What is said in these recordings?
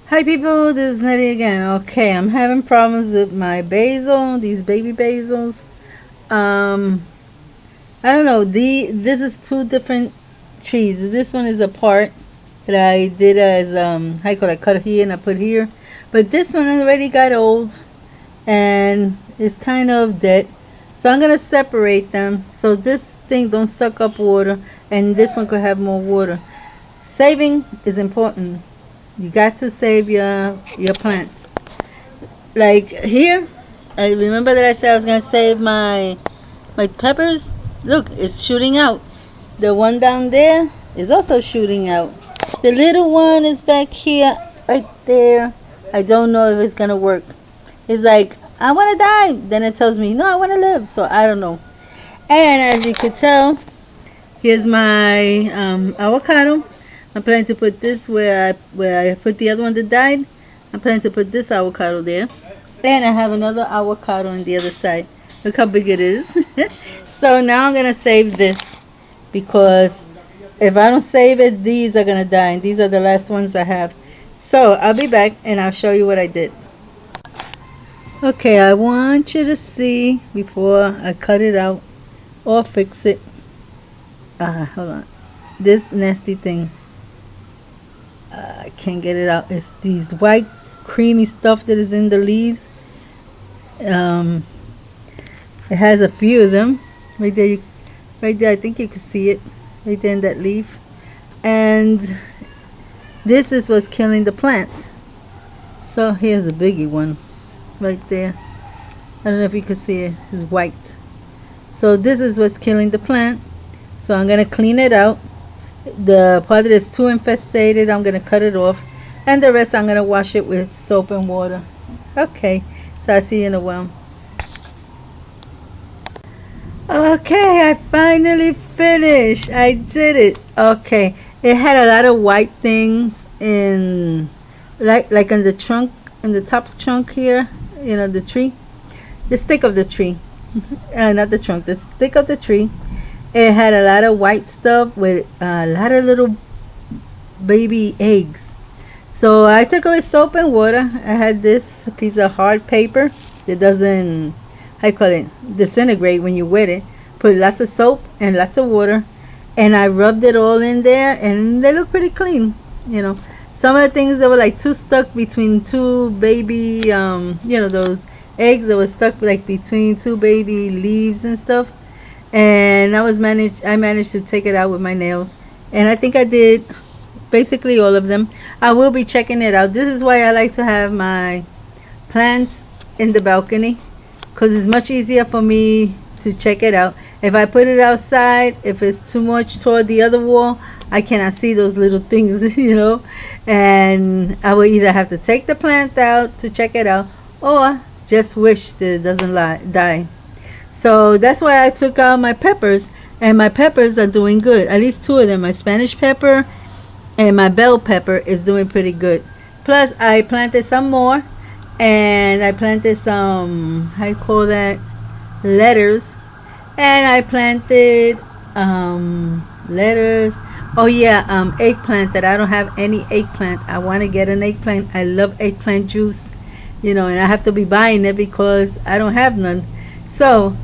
Hi people, this is Nery again. Okay, I'm having problems with my basil, these baby basils. Um, I don't know. This is two different trees. This one is a part that I did as how you call it, cut here and I put here. But this one already got old and it's kind of dead. So I'm gonna separate them so this thing don't suck up water and this one could have more water. Saving is important. You got to save your plants. Like here, I remember that I said I was gonna save my peppers. Look, it's shooting out. The one down there is also shooting out. The little one is back here, right there. I don't know if it's gonna work. It's like I want to die. Then it tells me no, I want to live. So I don't know. And as you could tell, here's my avocado. I'm planning to put this where I put the other one that died. I'm planning to put this avocado there. And I have another avocado on the other side. Look how big it is. So now I'm going to save this. Because if I don't save it, these are going to die. And these are the last ones I have. So I'll be back and I'll show you what I did. Okay, I want you to see before I cut it out or fix it. Hold on. This nasty thing. I can't get it out. It's these white creamy stuff that is in the leaves. It has a few of them right there. Right there, I think you can see it right there in that leaf. And this is what's killing the plant. So here's a biggie one right there. I don't know if you can see it. It's white. So this is what's killing the plant. So I'm gonna clean it out. The part that is too infested, I'm going to cut it off. And the rest, I'm going to wash it with soap and water. Okay, so I'll see you in a while. Okay, I finally finished. I did it. Okay, it had a lot of white things in, like in the trunk, in the top trunk here, you know, the tree. The stick of the tree. Not the trunk, the stick of the tree. It had a lot of white stuff with a lot of little baby eggs. So I took away soap and water. I had this piece of hard paper that doesn't, how you call it, disintegrate when you wet it. Put lots of soap and lots of water. And I rubbed it all in there and they look pretty clean, you know. Some of the things that were like too stuck between two baby, you know, those eggs that were stuck like between two baby leaves and stuff. And I managed to take it out with my nails, and I think I did basically all of them. I will be checking it out. This is why I like to have my plants in the balcony, because it's much easier for me to check it out. If I put it outside, if it's too much toward the other wall, I cannot see those little things, you know, and I will either have to take the plant out to check it out or just wish that it doesn't die. So that's why I took out my peppers, and my peppers are doing good. At least two of them, my Spanish pepper and my bell pepper is doing pretty good. Plus I planted some more, and I planted some, how you call that, lettuce. And I planted lettuce. Oh yeah, eggplant, that I don't have any eggplant. I want to get an eggplant. I love eggplant juice, you know, and I have to be buying it because I don't have none. So,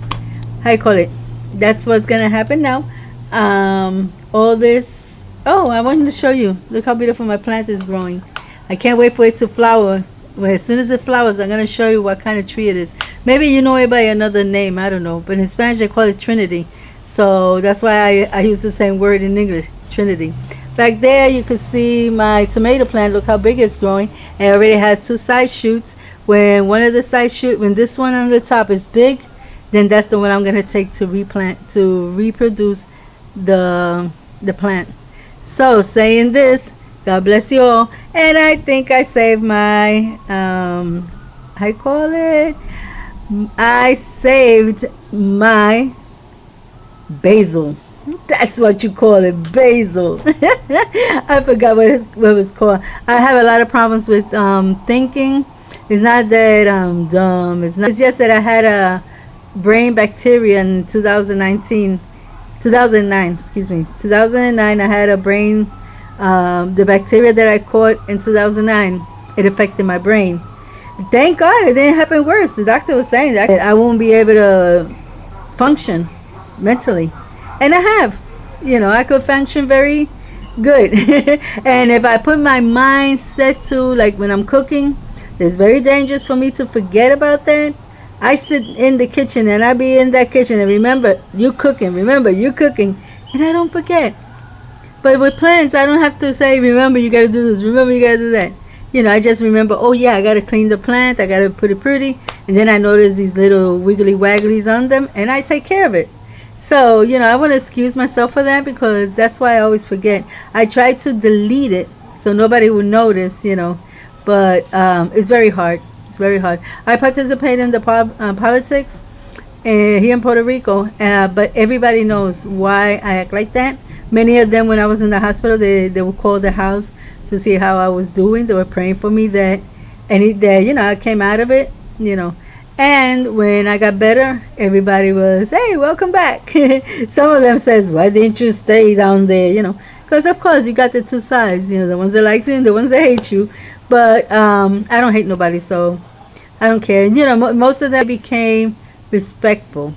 how you call it? That's what's gonna happen now. All this. Oh, I wanted to show you. Look how beautiful my plant is growing. I can't wait for it to flower. Well, as soon as it flowers, I'm gonna show you what kind of tree it is. Maybe you know it by another name. I don't know, but in Spanish they call it Trinity. So that's why I use the same word in English, Trinity. Back there, you can see my tomato plant. Look how big it's growing. It already has two side shoots. When one of the side shoots, when this one on the top is big, then that's the one I'm going to take to replant, to reproduce the plant. So saying this, God bless you all. And I think I saved my, I call it, I saved my basil. That's what you call it, basil. I forgot what it was called. I have a lot of problems with thinking. It's not that I'm dumb. It's just that I had a brain bacteria in 2009, excuse me, 2009. I had a brain, the bacteria that I caught in 2009 it affected my brain. Thank God it didn't happen worse. The doctor was saying that I won't be able to function mentally. And I have. I could function very good. And if I put my mindset to, like when I'm cooking, it's very dangerous for me to forget about that. I sit in the kitchen and I be in that kitchen and remember you cooking, and I don't forget. But with plants, I don't have to say, remember you gotta do this, remember you gotta do that. I just remember, oh yeah, I gotta clean the plant, I gotta put it pretty, and then I notice these little wiggly wagglies on them, and I take care of it. So, I want to excuse myself for that because that's why I always forget. I try to delete it so nobody will notice, but it's very hard. It's very hard. I participate in the politics here in Puerto Rico, but everybody knows why I act like that. Many of them, when I was in the hospital, they would call the house to see how I was doing. They were praying for me that I came out of it, And when I got better, everybody was, hey, welcome back. Some of them says, why didn't you stay down there, Because, of course, you got the two sides, the ones that like you and the ones that hate you. But I don't hate nobody, so I don't care. Most of them became respectful.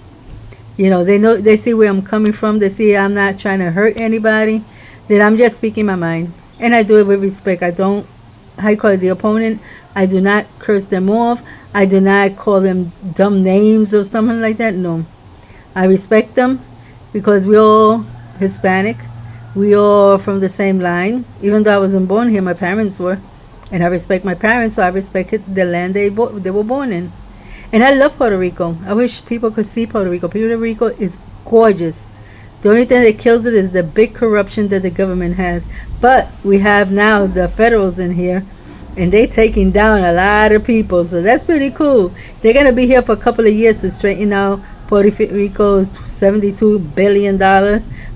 They see where I'm coming from. They see I'm not trying to hurt anybody. That I'm just speaking my mind. And I do it with respect. I don't, how you call it, the opponent. I do not curse them off. I do not call them dumb names or something like that. No. I respect them because we're all Hispanic. We all from the same line. Even though I wasn't born here, my parents were. And I respect my parents, so I respect the land they were born in. And I love Puerto Rico. I wish people could see Puerto Rico. Puerto Rico is gorgeous. The only thing that kills it is the big corruption that the government has. But we have now the federals in here, and they taking down a lot of people, so that's pretty cool. They're going to be here for a couple of years to straighten out Puerto Rico's $72 billion.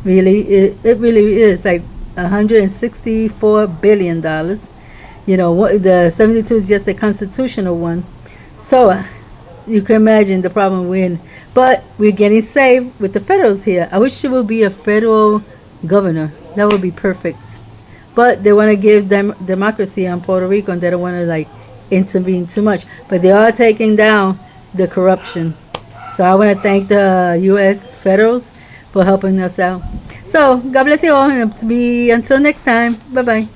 Really, it really is like $164 billion. The 72 is just a constitutional one. So you can imagine the problem we're in. But we're getting saved with the federals here. I wish there would be a federal governor. That would be perfect. But they want to give them democracy on Puerto Rico, and they don't want to intervene too much. But they are taking down the corruption. So I want to thank the U.S. federals for helping us out. So God bless you all, and until next time. Bye bye.